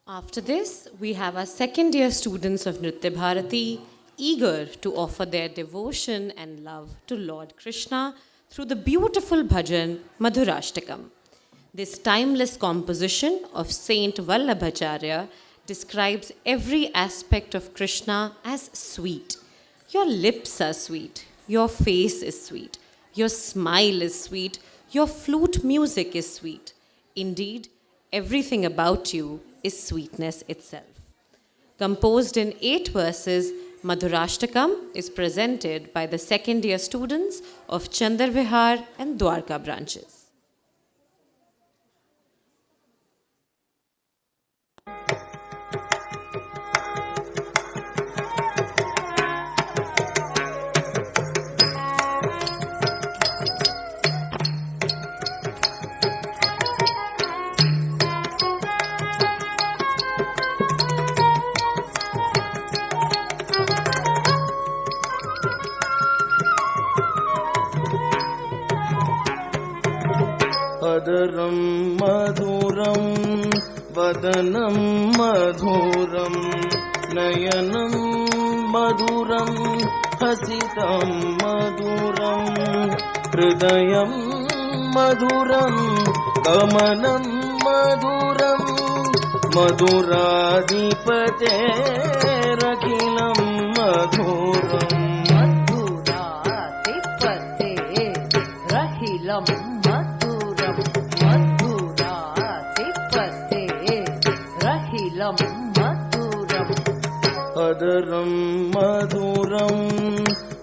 After this, we have our second year students of Nritya Bharati eager to offer their devotion and love to Lord Krishna through the beautiful bhajan Madhurashtakam. This timeless composition of Saint Vallabhacharya describes every aspect of Krishna as sweet. Your lips are sweet, your face is sweet, your smile is sweet, your flute music is sweet. Indeed, everything about you is sweetness itself. Composed in 8 verses, Madhurashtakam is presented by the second year students of Chandarvihar and Dwarka branches. अदरं मधुरं वदनं मधुरं नयनं मधुरं हसितं मधुरं हृदयं मधुरं गमनं मधुरं मधुराधिपतेरखिलं मधुरम् अदरं मधुरं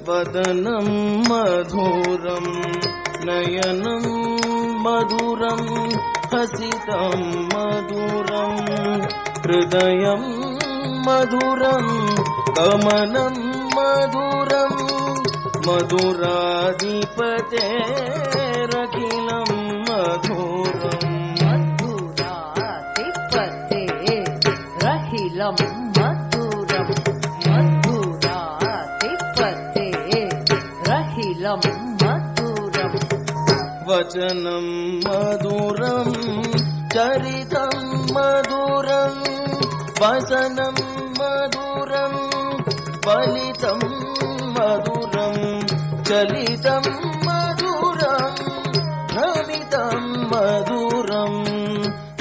वदनं मधुरं नयनं मधुरं हसितं मधुरं हृदयं मधुरं गमनं मधुरं मधुराधिपतेरखिलं मधुरम् वचनं मधुरं चरितं मधुरं वसनं मधुरं फलितं मधुरं चलितं मधुरं भ्रमितं मधुरं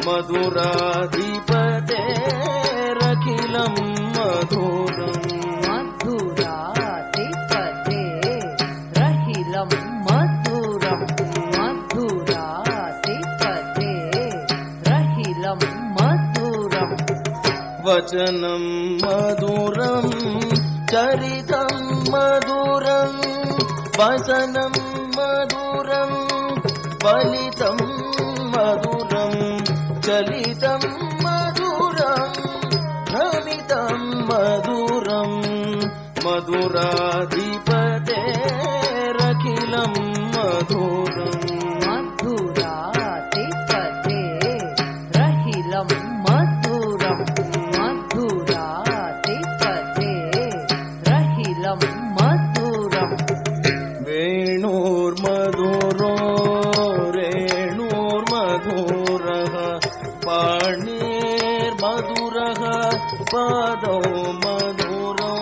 मधुराधिपतेरखिलं मधुरम् वचनं मधुरं चरितं मधुरं वसनं मधुरं फलितं मधुरं चलितं मधुरं भ्रमितं मधुरं मधुराधिपतेरखिलं मधुरम् वेणोर्मधुरो रेणोर्मधुरः पाणिर्मधुरः पादौ मधुरो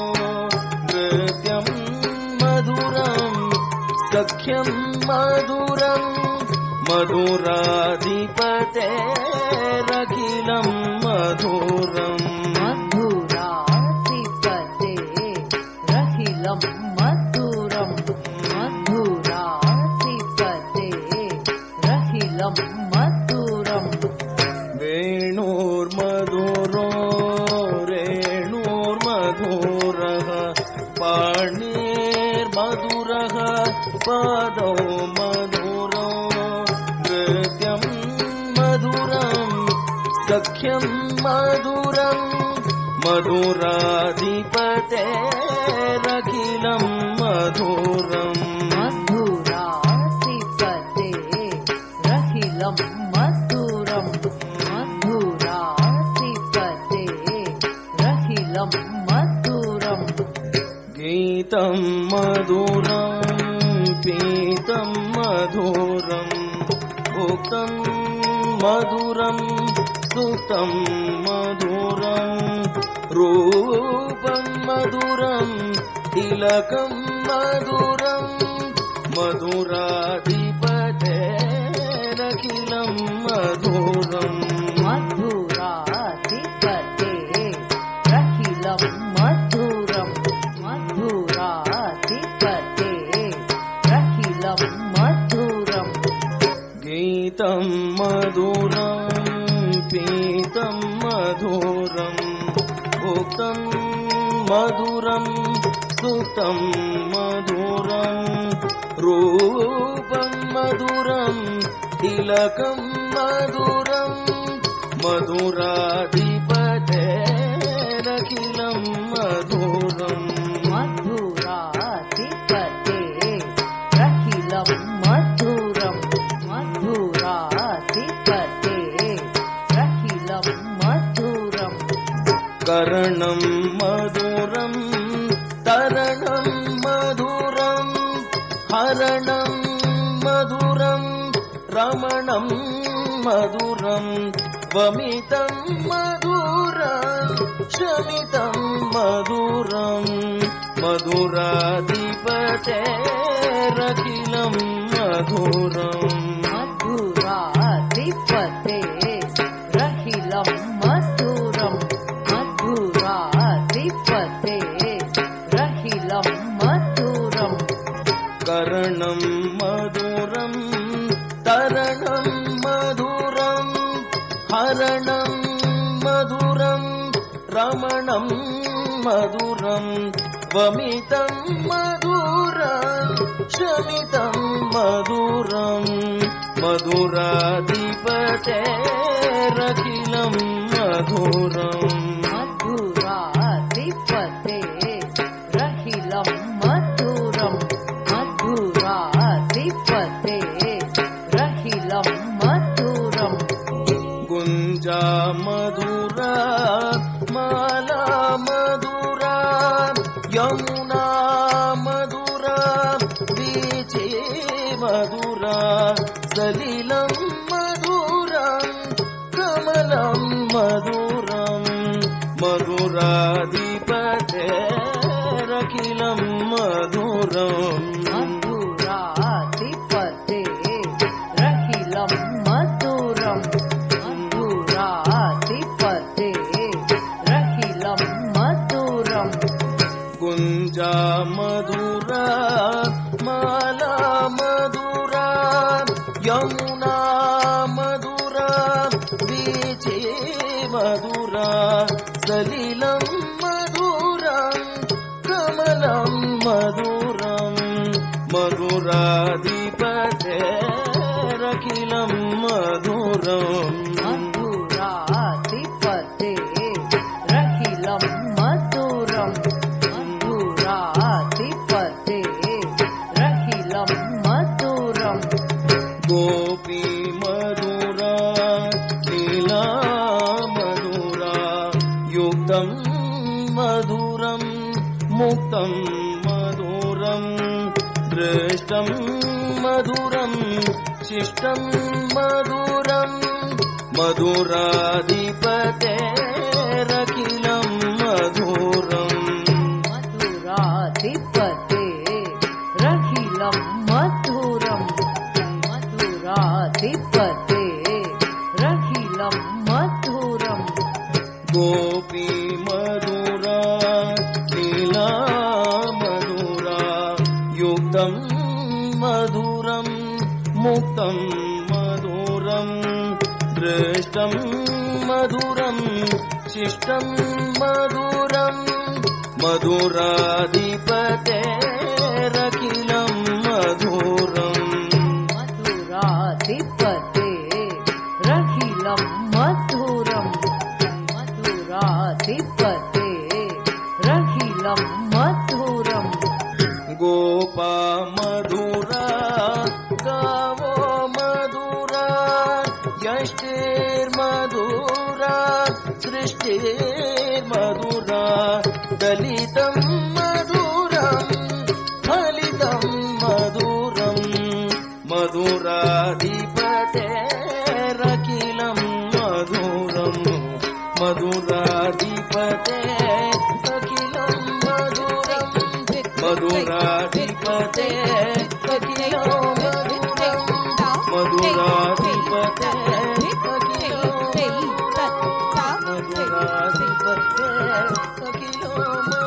नृत्यं मधुरं सख्यं मधुरं मधुराधिपतेरखिलं मधुरम् वेणोर्मधुरो रेणोर्मधुरः पाणिर्मधुरः पादौ मधुरो नृत्यं मधुरं सख्यं मधुरं मधुराधिपतेरखिलं मधुरम् गीतं मधुरं पीतं मधुरं भुक्तं मधुरं सुतं मधुरं रूपं मधुरं तिलकं मधुरं मधुराधिपतेरखिलं मधुरम् मधुराधिपतेरखिलं मधुरं मधुराधिपतेरखिलं मधुरम् गीतं मधुरं पीतं मधुरं भुक्तं मधुरं सुतं मधुरं रूपं मधुरं तिलकं मधुरं मधुराधिपतेरखिलं मधुरम् मधुराधिपतेरखिलं मधुरं मधुराधिपतेरखिलं मधुरम् कर्णं मधुरं तरणं मधुरं हरणं मधुरं रमणं मधुरं वमितं मधुरं शमितं मधुरं मधुराधिपतेरखिलं मधुरम् मधुराधिपतेरखिलं मधुरं मधुराधिपतेरखिलं मधुरम् कर्णं मधुरं तरणं मधुरं हरणं मधुरं रमणं मधुरं वमितं मधुरं शमितं मधुरं मधुराधिपतेरखिलं मधुरम् मधुराधिपतेरखिलं मधुरं मधुराधिपतेरखिलं मधुरम् गुञ्जा मधुरा माला मधुरा यमुना मधुरा बीचे मधुरा सलिलं मधुरं कमलं मधुरं मधुराधिपतेरखिलं मधुरम् मधुराधिपतेरखिलं मधुरं मधुराधिपतेरखिलं मधुरम् गुञ्जा मधुरा माला मधुरा यमुना मधुरा बीचे मधुरा सलिलं मधुरं कमलं मधुरं मधुराधिपतेरखिलं मधुरम् मधुराधिपतेरखिलं मधुरं मधुराधिपतेरखिलं मधुरम् गोपी मधुरा लीला मधुरा युक्तं मधुरं मुक्तं मधुरं दृष्टं मधुरं शिष्टं मधुरं मधुराधिपतेरखिलं मधुरम् मधुराधिपतेरखिलं मधुरं मधुराधिपतेरखिलं मधुरम् गोपी मधुरा लीला मधुरा युक्तं मधुरं मुक्तं मधुरं दृष्टं मधुरं शिष्टं मधुरं मधुराधिपतेरखिलं मधुरम् मधुराधिपतेरखिलं मधुरं मधुराधिपतेरखिलं मधुरम् गोपा मधुरा गावो मधुरा यष्टिर्मधुरा सृष्टिर्मधुरा दलितं मधुरं फलितं मधुरं मधुराधिपतेरखिलं मधुरम् మధురాధిపతే అఖిలం మధురం మధురాధిపతే అఖిలం మధురం మధురాధిపతే అఖిలం మధురాధిపతే అఖిలం